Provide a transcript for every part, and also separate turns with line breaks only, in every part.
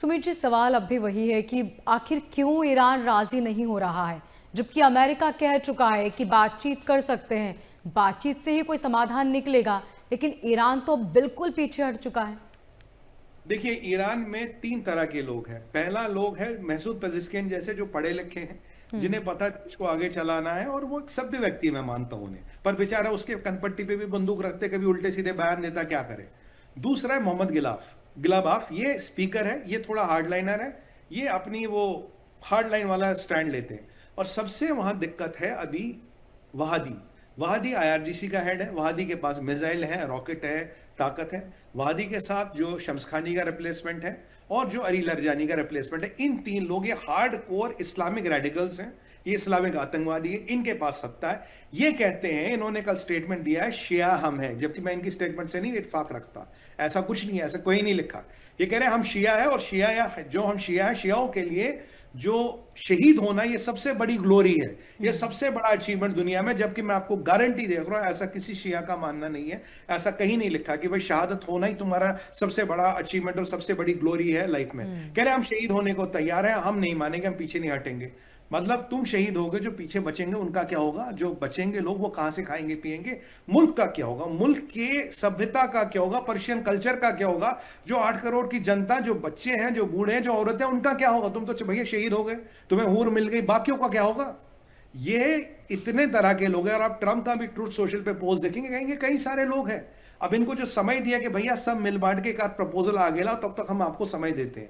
सुमित जी, सवाल अब भी वही है कि आखिर क्यों ईरान राजी नहीं हो रहा है, जबकि अमेरिका कह चुका है कि बातचीत कर सकते हैं, बातचीत से ही कोई समाधान निकलेगा, लेकिन ईरान तो बिल्कुल पीछे हट चुका है।
देखिए, ईरान में तीन तरह के लोग हैं। पहला लोग है महसूद पेजेश्किन जैसे, जो पढ़े लिखे हैं, जिन्हें पता है देश को आगे चलाना है, और वो एक सभ्य व्यक्ति मैं मानता हूं उन्हें, पर बेचारा उसके कनपट्टी पे भी बंदूक रखते, कभी उल्टे सीधे बयान देता, क्या करे। दूसरा है मोहम्मद गिलाबाफ, ये स्पीकर है, ये थोड़ा हार्डलाइनर है, ये अपनी वो हार्डलाइन वाला स्टैंड लेते हैं। और सबसे वहां दिक्कत है अभी वहादी। वहादी आईआरजीसी का हेड है, वहादी के पास मिसाइल है, रॉकेट है, ताकत है। वहादी के साथ जो शम्स खानी का रिप्लेसमेंट है और जो अली लरजानी का रिप्लेसमेंट है, इन तीन लोग ये हार्ड कोर इस्लामिक रेडिकल्स हैं, ये इस्लामिक आतंकवादी है, इनके पास सत्ता है। ये कहते हैं, इन्होंने कल स्टेटमेंट दिया है, शिया हम हैं, जबकि मैं इनकी स्टेटमेंट से नहीं इत्फाक रखता। ऐसा कुछ नहीं है, ऐसा कोई नहीं लिखा। ये कह रहे हैं हम शिया है, और शिया या जो हम शिया है, शियाओं के लिए जो शहीद होना, ये सबसे बड़ी ग्लोरी है, ये सबसे बड़ा अचीवमेंट दुनिया में। जबकि मैं आपको गारंटी दे रहा हूं, ऐसा किसी शिया का मानना नहीं है, ऐसा कहीं नहीं लिखा कि भाई शहादत होना ही तुम्हारा सबसे बड़ा अचीवमेंट और सबसे बड़ी ग्लोरी है लाइफ में। कह रहे हम शहीद होने को तैयार हैं, हम नहीं मानेंगे, हम पीछे नहीं हटेंगे। मतलब तुम शहीद होगे, जो पीछे बचेंगे उनका क्या होगा, जो बचेंगे लोग वो कहां से खाएंगे पिएंगे, मुल्क का क्या होगा, मुल्क के सभ्यता का क्या होगा, पर्शियन कल्चर का क्या होगा, जो 8 करोड़ की जनता, जो बच्चे हैं, जो बूढ़े हैं, जो औरतें हैं, उनका क्या होगा। तुम तो भैया शहीद हो गए, तुम्हें हूर मिल गई, बाकियों का क्या होगा। ये इतने तरह के लोग हैं। और आप ट्रंप का भी ट्रूथ सोशल पे पोस्ट देखेंगे, कहेंगे कई सारे लोग हैं। अब इनको जो समय दिया कि भैया सब मिल बांट के एक प्रपोजल आ गया, तब तक हम आपको समय देते हैं।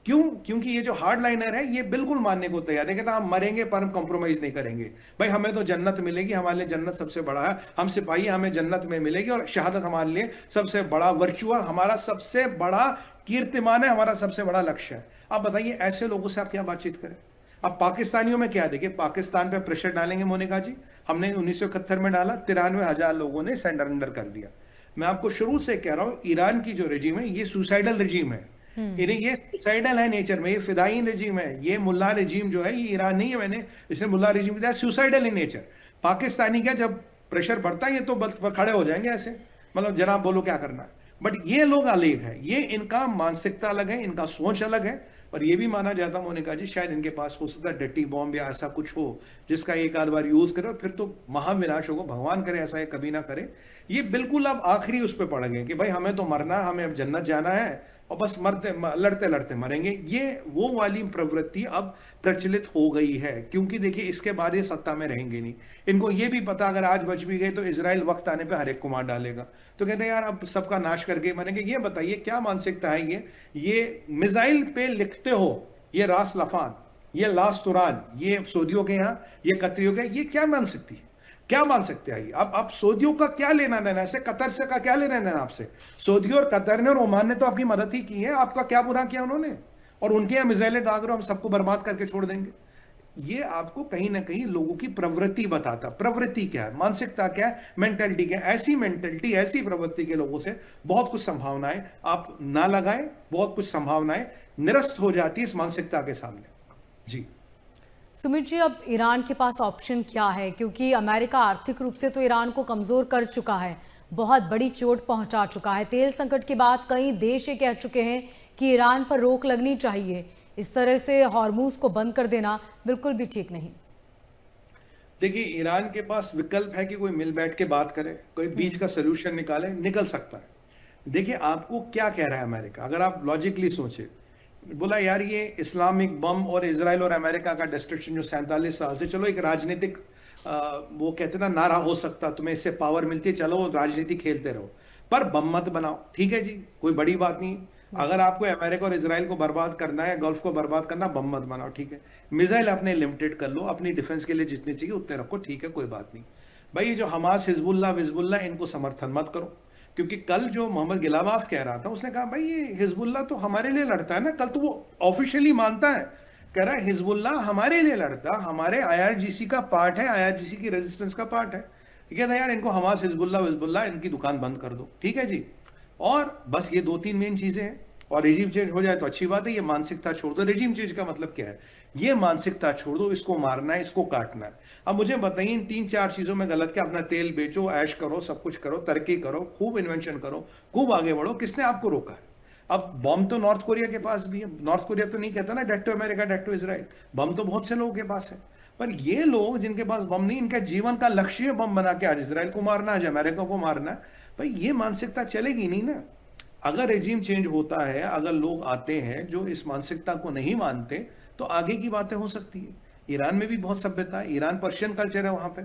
क्यों? क्योंकि ये जो हार्ड लाइनर है, ये बिल्कुल मानने को तैयार है, कहता हम मरेंगे पर हम कॉम्प्रोमाइज नहीं करेंगे। भाई हमें तो जन्नत मिलेगी, हमारे लिए जन्नत सबसे बड़ा है, हम सिपाही, हमें जन्नत में मिलेगी, और शहादत हमारे लिए सबसे बड़ा वर्चुअ, हमारा सबसे बड़ा कीर्तिमान है, हमारा सबसे बड़ा लक्ष्य है। आप बताइए, ऐसे लोगों से आप क्या बातचीत करें। अब पाकिस्तानियों में क्या, देखिए पाकिस्तान पे प्रेशर डालेंगे मोनिका जी। हमने 1971 में डाला, 93,000 लोगों ने सरेंडर कर दिया। मैं आपको शुरू से कह रहा हूं, ईरान की जो रजीम है, ये सुसाइडल रजीम है। इन्हें ये सुसाइडल है नेचर में, ये फिदाई रजीम है। ये मुल्ला रजीम जो है, ये ईरान नहीं है, मैंने इसने मुल्ला रजीम दिया, सुसाइडल इन नेचर। पाकिस्तानी क्या, जब प्रेशर बढ़ता है ये तो खड़े हो जाएंगे ऐसे, मतलब जनाब बोलो क्या करना है। बट ये लोग अलग है, ये इनका मानसिकता अलग है, इनका सोच अलग है। और ये भी माना जाता मोनिका जी, शायद इनके पास हो सकता है डटी बॉम्ब या ऐसा कुछ हो, जिसका एक आध बार यूज करे और फिर तो महाविनाश होगा, भगवान करे ऐसा ये कभी ना करे। ये बिल्कुल अब आखिरी उस पर पड़ गए कि भाई हमें तो मरना है, हमें अब जन्नत जाना है, और बस मरते लड़ते लड़ते मरेंगे। ये वो वाली प्रवृत्ति अब प्रचलित हो गई है, क्योंकि देखिए इसके बाद ये सत्ता में रहेंगे नहीं। इनको ये भी पता, अगर आज बच भी गए तो इजराइल वक्त आने पे हर एक को मार डालेगा। तो कहते हैं यार अब सबका नाश करके मरेंगे। ये बताइए क्या मानसिकता है ये मिसाइल पे लिखते हो, ये रास लफान, ये लास तुरान, ये सऊदियों के यहाँ, ये कतरियों के, ये क्या मान सकती है, क्या मान सकते हैं। अब सऊदियों का क्या लेना देना ऐसे, कतर से का क्या लेना देना आपसे। सऊदी और कतर ने और ओमान ने तो आपकी मदद ही की है, आपका क्या बुरा किया उन्होंने। और उनके यहाँ मिसाइलें दाग रहे हो, हम सबको बर्बाद करके छोड़ देंगे। ये आपको कहीं ना कहीं लोगों की प्रवृत्ति बताता। प्रवृत्ति क्या है, मानसिकता क्या है, मेंटेलिटी क्या है। ऐसी मेंटेलिटी, ऐसी प्रवृत्ति के लोगों से बहुत कुछ संभावनाएं आप ना लगाएं, बहुत कुछ संभावनाएं निरस्त हो जाती है इस मानसिकता के सामने। जी
सुमित जी, अब ईरान के पास ऑप्शन क्या है, क्योंकि अमेरिका आर्थिक रूप से तो ईरान को कमजोर कर चुका है, बहुत बड़ी चोट पहुंचा चुका है। तेल संकट के बाद कई देश ये कह चुके हैं कि ईरान पर रोक लगनी चाहिए। इस तरह से हॉर्मूज को बंद कर देना बिल्कुल भी ठीक नहीं।
देखिए, ईरान के पास विकल्प है कि कोई मिल बैठ के बात करे, कोई बीच का सोल्यूशन निकाले, निकल सकता है। देखिए आपको क्या कह रहा है अमेरिका, अगर आप लॉजिकली सोचे, बोला यार ये इस्लामिक बम और इजराइल और अमेरिका का डिस्ट्रक्शन जो 47 साल से, चलो एक राजनीतिक वो कहते ना नारा हो सकता, तुम्हें इससे पावर मिलती है, चलो राजनीति खेलते रहो, पर बम मत बनाओ। ठीक है जी, कोई बड़ी बात नहीं। अगर आपको अमेरिका और इजराइल को बर्बाद करना है, गल्फ को बर्बाद करना, बम मत बनाओ, ठीक है। मिसाइल अपने लिमिटेड कर लो, अपनी डिफेंस के लिए जितनी चाहिए उतने रखो, ठीक है, कोई बात नहीं। भाई ये जो हमास, हिजबुल्ला विजबुल्ला, इनको समर्थन मत करो। क्योंकि कल जो मोहम्मद गिलाबाफ कह रहा था, उसने कहा भाई ये हिजबुल्ला तो हमारे लिए लड़ता है ना, कल तो वो ऑफिशियली मानता है, कह रहा है हिजबुल्ला हमारे लिए लड़ता, हमारे आईआरजीसी का पार्ट है, आईआरजीसी की रेजिस्टेंस का पार्ट है। कहता है यार इनको हमास, हिजबुल्ला विजबुल्ला, इनकी दुकान बंद कर दो, ठीक है जी। और बस ये दो तीन मेन चीजें हैं, और रिजीम चेंज हो जाए तो अच्छी बात है। ये मानसिकता छोड़ दो। रिजीम चेंज का मतलब क्या है, ये मानसिकता छोड़ दो, इसको मारना है, इसको काटना है। अब मुझे बताइए इन 3-4 चीजों में गलत क्या, अपना तेल बेचो, ऐश करो, सब कुछ करो, तरक्की करो, खूब इन्वेंशन करो, खूब आगे बढ़ो, किसने आपको रोका है। अब बॉम्ब तो नॉर्थ कोरिया के पास भी है, नॉर्थ कोरिया तो नहीं कहता ना death to America death to Israel, बम तो बहुत से लोगों के पास है। पर ये लोग जिनके पास बम नहीं, इनका जीवन का लक्ष्य है बम बना के आज इजराइल को मारना, आज अमेरिका को मारना, भाई ये मानसिकता चलेगी नहीं ना। अगर रेजिम चेंज होता है, अगर लोग आते हैं जो इस मानसिकता को नहीं मानते, तो आगे की बातें हो सकती है। ईरान में भी बहुत सभ्यता है, ईरान पर्शियन कल्चर है वहां पे।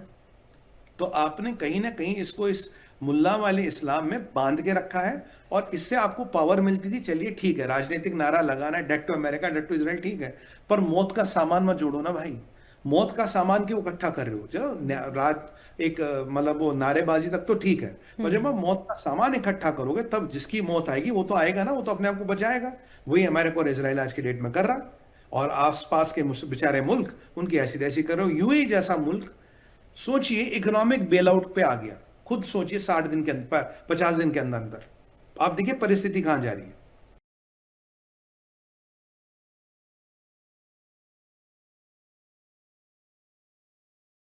तो आपने कहीं ना कहीं इसको इस मुल्ला वाले इस्लाम में बांध के रखा है, और इससे आपको पावर मिलती थी। चलिए ठीक है, राजनीतिक नारा लगाना है death to America death to Israel, ठीक है, पर मौत का सामान मत जोड़ो ना भाई। मौत का सामान क्यों इकट्ठा कर रहे हो? चलो रात एक मतलब वो नारेबाजी तक तो ठीक है, पर जब आप मौत का सामान इकट्ठा करोगे, तब जिसकी मौत आएगी वो तो आएगा ना, वो तो अपने आप को बचाएगा। वही अमेरिका और इसराइल आज की डेट में कर रहा। और आसपास के बेचारे मुल्क उनकी ऐसी तैसी कर रहे हो। यूएई जैसा मुल्क सोचिए इकोनॉमिक बेल आउट पे आ गया, खुद सोचिए 60 दिन के अंदर, 50 दिन के अंदर अंदर, आप देखिए परिस्थिति कहां जा रही है।